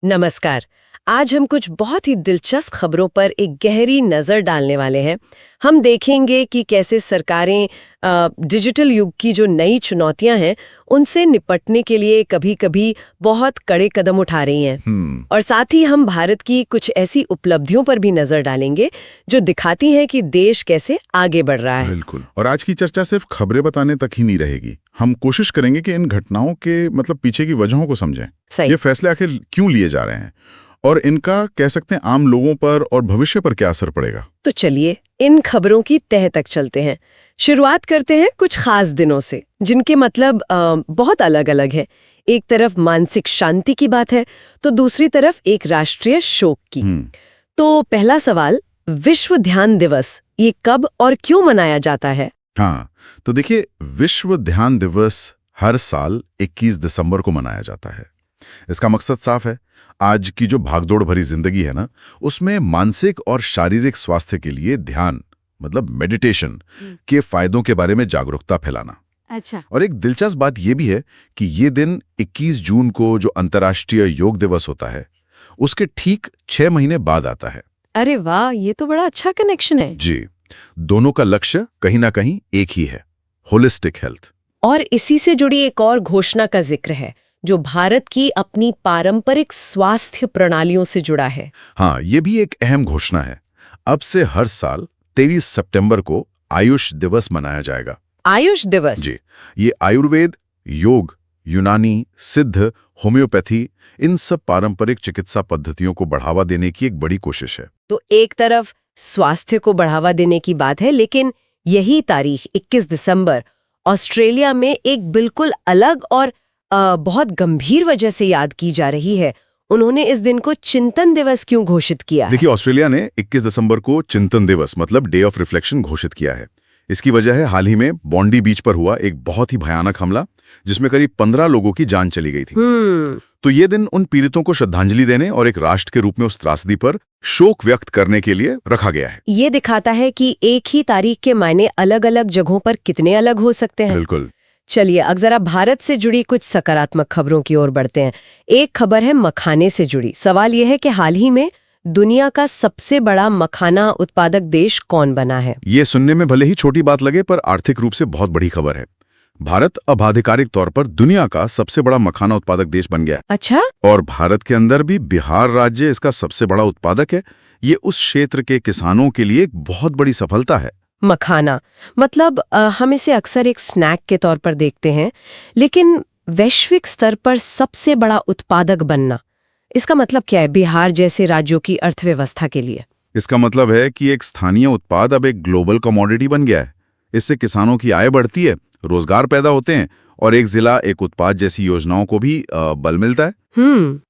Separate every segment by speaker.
Speaker 1: नमस्कार। आज हम कुछ बहुत ही दिलचस्प खबरों पर एक गहरी नज़र डालने वाले हैं। हम देखेंगे कि कैसे सरकारें डिजिटल युग की जो नई चुनौतियां हैं, उनसे निपटने के लिए कभी-कभी बहुत कड़े कदम उठा रही हैं। और साथ ही हम भारत की कुछ ऐसी उपलब्धियों पर भी नज़र डालेंगे, जो दिखाती हैं कि देश कैसे आगे बढ़ रहा है।
Speaker 2: बिल्कुल। और आज की चर्चा सिर्फ खबरें बताने तक ही नहीं रहेगी। हम कोशिश करेंगे कि इन घटनाओं के पीछे की वजहों को समझें।
Speaker 1: सही।
Speaker 2: ये फैसले आखिर क्यों लिए जा रहे हैं और इनका कह सकते हैं आम लोगों पर और भविष्य पर क्या असर पड़ेगा।
Speaker 1: तो चलिए इन खबरों की तह तक चलते हैं। शुरुआत करते हैं कुछ खास दिनों से, जिनके मतलब बहुत अलग-अलग है। एक तरफ मानसिक शांति की बात है, तो दूसरी तरफ एक राष्ट्रीय शोक की। तो पहला सवाल, विश्व ध्यान दिवस ये कब और क्यों मनाया जाता है?
Speaker 2: हाँ, तो देखिए, विश्व ध्यान दिवस हर साल 21 दिसंबर को मनाया जाता है। इसका मकसद साफ है। आज की जो भागदौड़ भरी जिंदगी है ना, उसमें मानसिक और शारीरिक स्वास्थ्य के लिए ध्यान मेडिटेशन के फायदों के बारे में जागरूकता फैलाना।
Speaker 1: अच्छा।
Speaker 2: और एक दिलचस्प बात यह भी है कि ये दिन 21 जून को जो अंतर्राष्ट्रीय योग दिवस होता है, उसके ठीक 6 महीने बाद आता है।
Speaker 1: अरे वाह, ये तो बड़ा अच्छा कनेक्शन है।
Speaker 2: जी, दोनों का लक्ष्य कहीं ना कहीं एक ही है, होलिस्टिक हेल्थ।
Speaker 1: और इसी से जुड़ी एक और घोषणा का जिक्र है, जो भारत की अपनी पारंपरिक स्वास्थ्य प्रणालियों से जुड़ा है।
Speaker 2: हाँ, ये भी एक अहम घोषणा है। अब से हर साल 23 सितंबर को आयुष दिवस मनाया जाएगा।
Speaker 1: आयुष दिवस?
Speaker 2: जी, ये आयुर्वेद, योग, यूनानी, सिद्ध, होम्योपैथी, इन सब पारंपरिक चिकित्सा पद्धतियों को बढ़ावा देने की एक बड़ी कोशिश है।
Speaker 1: तो एक तरफ स्वास्थ्य को बढ़ावा देने की बात है, लेकिन यही तारीख 21 दिसंबर ऑस्ट्रेलिया में एक बिल्कुल अलग और बहुत गंभीर वजह से याद की जा रही है। उन्होंने इस दिन को चिंतन दिवस क्यों घोषित किया है?
Speaker 2: देखिए, ऑस्ट्रेलिया ने 21 दिसंबर को चिंतन दिवस डे ऑफ रिफ्लेक्शन घोषित किया है। इसकी वजह है हाल ही में बॉन्डी बीच पर हुआ एक बहुत ही भयानक हमला, जिसमें करीब 15 लोगों की जान चली गई थी। तो ये दिन उन पीड़ितों को श्रद्धांजलि देने और एक राष्ट्र के रूप में उस त्रासदी पर शोक व्यक्त करने के लिए रखा गया है।
Speaker 1: ये दिखाता है कि एक ही तारीख के मायने अलग-अलग जगहों पर कितने अलग हो सकते हैं।
Speaker 2: बिल्कुल।
Speaker 1: चलिए, अब जरा भारत से जुड़ी कुछ सकारात्मक खबरों की ओर बढ़ते हैं। एक खबर है मखाने से जुड़ी। सवाल यह है कि हाल ही में दुनिया का सबसे बड़ा मखाना उत्पादक देश कौन बना है?
Speaker 2: ये सुनने में भले ही छोटी बात लगे, पर आर्थिक रूप से बहुत बड़ी खबर है। भारत अब आधिकारिक तौर पर दुनिया का सबसे बड़ा मखाना उत्पादक देश बन गया।
Speaker 1: अच्छा? और
Speaker 2: भारत के अंदर भी बिहार राज्य इसका सबसे बड़ा उत्पादक है। ये उस क्षेत्र के किसानों के लिए एक बहुत बड़ी सफलता है।
Speaker 1: मखाना मतलब हम इसे अक्सर एक स्नैक के तौर पर देखते हैं, लेकिन वैश्विक स्तर पर सबसे बड़ा उत्पादक बनना, इसका मतलब क्या है बिहार जैसे राज्यों की अर्थव्यवस्था के लिए?
Speaker 2: इसका मतलब है कि एक स्थानीय उत्पाद अब एक ग्लोबल कमोडिटी बन गया है। इससे किसानों की आय बढ़ती है, रोजगार पैदा होते हैं और एक जिला एक उत्पाद जैसी योजनाओं को भी बल मिलता है।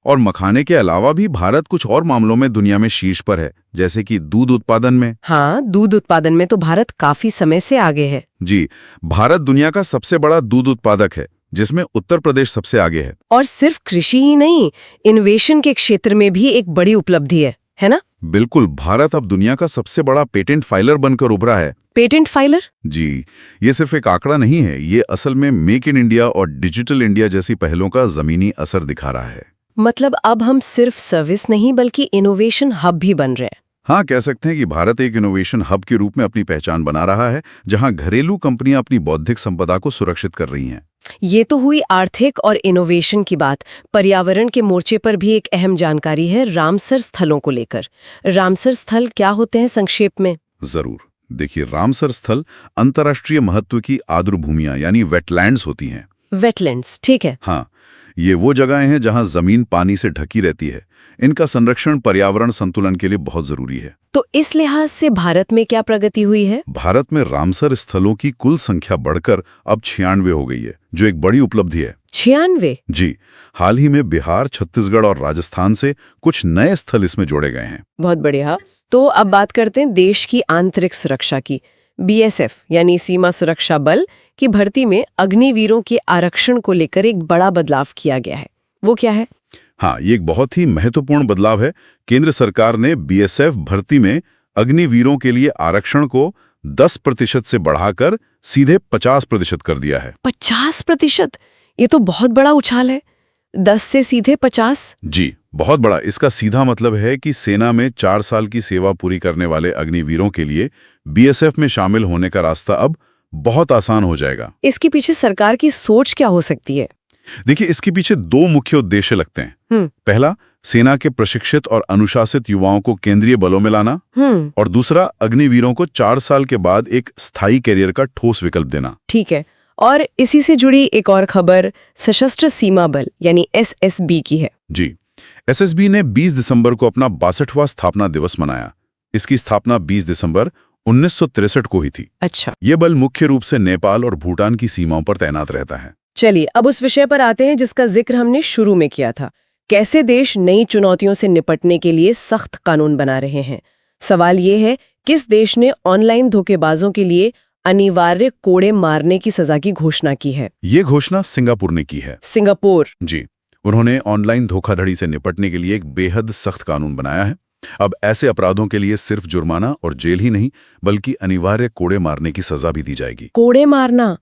Speaker 2: और मखाने के अलावा भी भारत कुछ और मामलों में दुनिया में शीर्ष पर है, जैसे कि दूध उत्पादन में।
Speaker 1: हाँ, दूध उत्पादन में तो भारत काफी समय से आगे है।
Speaker 2: जी, भारत दुनिया का सबसे बड़ा दूध उत्पादक है, जिसमें उत्तर प्रदेश सबसे आगे है।
Speaker 1: और सिर्फ कृषि ही नहीं, इनोवेशन के क्षेत्र में भी एक बड़ी उपलब्धि है ना?
Speaker 2: बिल्कुल, भारत अब दुनिया का सबसे बड़ा पेटेंट फाइलर बनकर उभरा है।
Speaker 1: Patent filer?
Speaker 2: जी, ये सिर्फ एक आंकड़ा नहीं है, ये असल में मेक इन इंडिया और डिजिटल इंडिया जैसी पहलों का जमीनी असर दिखा रहा है।
Speaker 1: मतलब अब हम सिर्फ सर्विस नहीं बल्कि इनोवेशन हब भी बन रहे हैं।
Speaker 2: हाँ, कह सकते हैं कि भारत एक इनोवेशन हब के रूप में अपनी पहचान बना रहा है, जहां घरेलू कंपनियां अपनी बौद्धिक संपदा को सुरक्षित कर रही हैं।
Speaker 1: ये तो हुई आर्थिक और इनोवेशन की बात। पर्यावरण के मोर्चे पर भी एक अहम जानकारी है रामसर स्थलों को लेकर। रामसर स्थल क्या होते हैं संक्षेप में?
Speaker 2: जरूर, देखिए, रामसर स्थल अंतर्राष्ट्रीय महत्व की आर्द्र भूमियां यानी वेटलैंड्स होती हैं।
Speaker 1: वेटलैंड्स, ठीक है।
Speaker 2: हाँ, ये वो जगहें हैं जहां जमीन पानी से ढकी रहती है। इनका संरक्षण पर्यावरण संतुलन के लिए बहुत जरूरी है।
Speaker 1: तो इस लिहाज से भारत में क्या प्रगति हुई है?
Speaker 2: भारत में रामसर स्थलों की कुल संख्या बढ़कर अब 96 हो गई है, जो एक बड़ी उपलब्धि है।
Speaker 1: 96?
Speaker 2: जी, हाल ही में बिहार, छत्तीसगढ़ और राजस्थान से कुछ नए स्थल इसमें जोड़े गए हैं।
Speaker 1: बहुत बढ़िया। तो अब बात करते हैं देश की आंतरिक सुरक्षा की। BSF यानी सीमा सुरक्षा बल की भर्ती में अग्निवीरों के आरक्षण को लेकर एक बड़ा बदलाव किया गया है। वो क्या है?
Speaker 2: हाँ, ये एक बहुत ही महत्वपूर्ण बदलाव है। केंद्र सरकार ने BSF भर्ती में अग्निवीरों के लिए आरक्षण को 10% से बढ़ाकर सीधे 50% कर दिया है।
Speaker 1: 50%? ये तो बहुत बड़ा उछाल है। 10 से सीधे 50?
Speaker 2: जी, बहुत बड़ा। इसका सीधा मतलब है कि सेना में 4 साल की सेवा पूरी करने वाले अग्निवीरों के लिए बीएसएफ में शामिल होने का रास्ता अब बहुत आसान हो जाएगा।
Speaker 1: इसके पीछे सरकार की सोच क्या हो सकती है?
Speaker 2: देखिए, इसके पीछे 2 मुख्य उद्देश्य लगते हैं। पहला, सेना के प्रशिक्षित और अनुशासित युवाओं को केंद्रीय बलों में लाना, और दूसरा, अग्निवीरों को 4 साल के बाद एक स्थायी करियर का ठोस विकल्प देना।
Speaker 1: ठीक है। और इसी से जुड़ी एक और खबर सशस्त्र सीमा बल यानी एसएसबी की है।
Speaker 2: जी, एसएसबी ने 20 दिसंबर को अपना 62वां स्थापना दिवस मनाया। इसकी स्थापना 20 दिसंबर 1963 को ही थी।
Speaker 1: अच्छा।
Speaker 2: ये बल मुख्य रूप से नेपाल और भूटान की सीमाओं पर तैनात रहता है।
Speaker 1: चलिए अब उस विषय पर आते हैं जिसका जिक्र हमने शुरू में किया था। कैसे देश नई चुनौतियों से निपटने के लिए सख्त कानून बना रहे हैं। सवाल ये है, किस देश ने ऑनलाइन धोखेबाजों के लिए अनिवार्य कोड़े मारने की सजा की घोषणा की है?
Speaker 2: ये घोषणा सिंगापुर ने की है।
Speaker 1: सिंगापुर?
Speaker 2: जी, उन्होंने ऑनलाइन धोखाधड़ी से निपटने के लिए एक बेहद सख्त कानून बनाया है। अब ऐसे अपराधों के लिए सिर्फ जुर्माना और जेल ही नहीं, बल्कि अनिवार्य कोड़े मारने की सजा भी दी जाएगी।
Speaker 1: कोड़े मारना,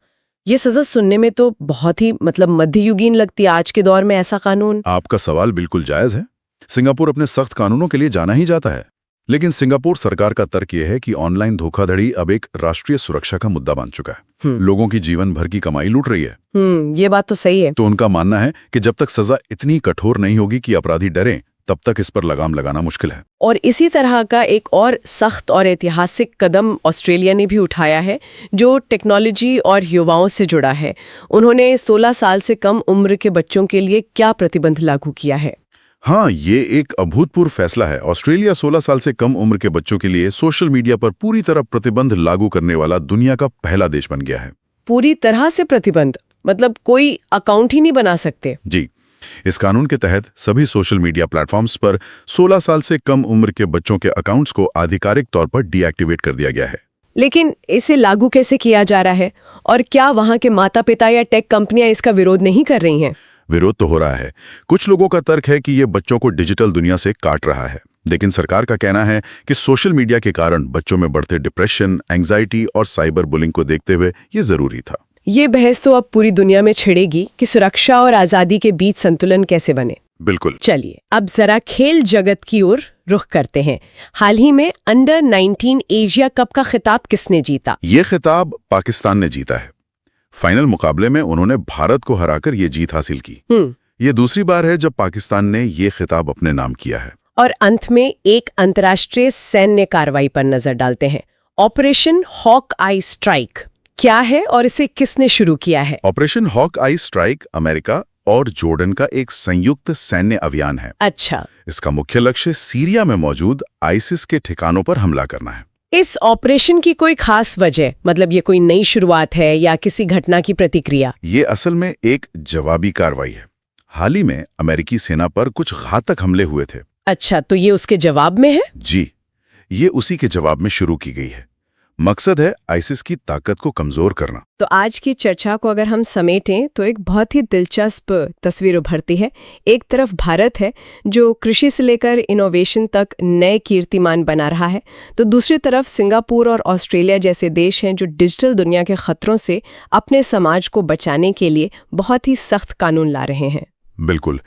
Speaker 1: ये सजा सुनने में तो बहुत ही मध्ययुगीन लगती है। आज के दौर में ऐसा कानून?
Speaker 2: आपका सवाल बिल्कुल जायज है। सिंगापुर अपने सख्त कानूनों के लिए जाना ही जाता है, लेकिन सिंगापुर सरकार का तर्क यह है कि ऑनलाइन धोखाधड़ी अब एक राष्ट्रीय सुरक्षा का मुद्दा बन चुका है। लोगों की जीवन भर की कमाई लूट रही है।
Speaker 1: ये बात तो सही है।
Speaker 2: तो उनका मानना है कि जब तक सजा इतनी कठोर नहीं होगी कि अपराधी डरें, तब तक इस पर लगाम लगाना मुश्किल है।
Speaker 1: और इसी तरह का एक और सख्त और ऐतिहासिक कदम ऑस्ट्रेलिया ने भी उठाया है, जो टेक्नोलॉजी और युवाओं से जुड़ा है। उन्होंने 16 साल से कम उम्र के बच्चों के लिए क्या प्रतिबंध लागू किया है?
Speaker 2: हाँ, ये एक अभूतपूर्व फैसला है। ऑस्ट्रेलिया 16 साल से कम उम्र के बच्चों के लिए सोशल मीडिया पर पूरी तरह प्रतिबंध लागू करने वाला दुनिया का पहला देश बन गया है।
Speaker 1: पूरी तरह से प्रतिबंध मतलब कोई अकाउंट ही नहीं बना सकते?
Speaker 2: जी, इस कानून के तहत सभी सोशल मीडिया प्लेटफॉर्म्स पर 16 साल से कम उम्र के बच्चों के अकाउंट्स को आधिकारिक तौर पर डीएक्टिवेट कर दिया गया है।
Speaker 1: लेकिन इसे लागू कैसे किया जा रहा है, और क्या वहां के माता पिता या टेक कंपनियां इसका विरोध नहीं कर रही हैं?
Speaker 2: विरोध तो हो रहा है। कुछ लोगों का तर्क है कि ये बच्चों को डिजिटल दुनिया से काट रहा है, लेकिन सरकार का कहना है कि सोशल मीडिया के कारण बच्चों में बढ़ते डिप्रेशन, एंग्जाइटी और साइबर बुलिंग को देखते हुए ये जरूरी था।
Speaker 1: ये बहस तो अब पूरी दुनिया में छिड़ेगी कि सुरक्षा और आजादी के बीच संतुलन कैसे बने।
Speaker 2: बिल्कुल।
Speaker 1: चलिए अब जरा खेल जगत की ओर रुख करते हैं। हाल ही में अंडर 19 एशिया कप का खिताब किसने जीता?
Speaker 2: ये खिताब पाकिस्तान ने जीता है। फाइनल मुकाबले में उन्होंने भारत को हराकर ये जीत हासिल की। ये दूसरी बार है जब पाकिस्तान ने ये खिताब अपने नाम किया है।
Speaker 1: और अंत में एक अंतर्राष्ट्रीय सैन्य कार्रवाई पर नजर डालते हैं। ऑपरेशन हॉक आई स्ट्राइक क्या है और इसे किसने शुरू किया है?
Speaker 2: ऑपरेशन हॉक आई स्ट्राइक अमेरिका और जॉर्डन का एक संयुक्त सैन्य अभियान है।
Speaker 1: अच्छा।
Speaker 2: इसका मुख्य लक्ष्य सीरिया में मौजूद आईसिस के ठिकानों पर हमला करना है।
Speaker 1: इस ऑपरेशन की कोई खास वजह, मतलब ये कोई नई शुरुआत है या किसी घटना की प्रतिक्रिया?
Speaker 2: ये असल में एक जवाबी कार्रवाई है। हाल ही में अमेरिकी सेना पर कुछ घातक हमले हुए थे।
Speaker 1: अच्छा, तो ये उसके जवाब में है?
Speaker 2: जी, ये उसी के जवाब में शुरू की गई है। मकसद है आईसिस की ताकत को कमजोर करना।
Speaker 1: तो आज की चर्चा को अगर हम समेटें तो एक बहुत ही दिलचस्प तस्वीर उभरती है। एक तरफ भारत है जो कृषि से लेकर इनोवेशन तक नए कीर्तिमान बना रहा है, तो दूसरी तरफ सिंगापुर और ऑस्ट्रेलिया जैसे देश हैं जो डिजिटल दुनिया के खतरों से अपने समाज को बचाने के लिए बहुत ही सख्त कानून ला रहे हैं।
Speaker 2: बिल्कुल।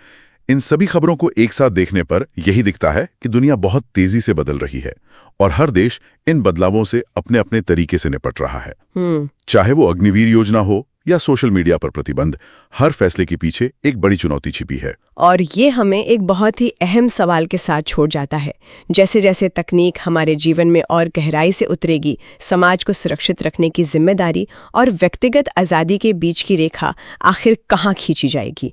Speaker 2: इन सभी खबरों को एक साथ देखने पर यही दिखता है कि दुनिया बहुत तेजी से बदल रही है और हर देश इन बदलावों से अपने अपने तरीके से निपट रहा है। चाहे वो अग्निवीर योजना हो या सोशल मीडिया पर प्रतिबंध, हर फैसले के पीछे एक बड़ी चुनौती छिपी है।
Speaker 1: और ये हमें एक बहुत ही अहम सवाल के साथ छोड़ जाता है। जैसे जैसे तकनीक हमारे जीवन में और गहराई से उतरेगी, समाज को सुरक्षित रखने की जिम्मेदारी और व्यक्तिगत आज़ादी के बीच की रेखा आखिर कहाँ खींची जाएगी?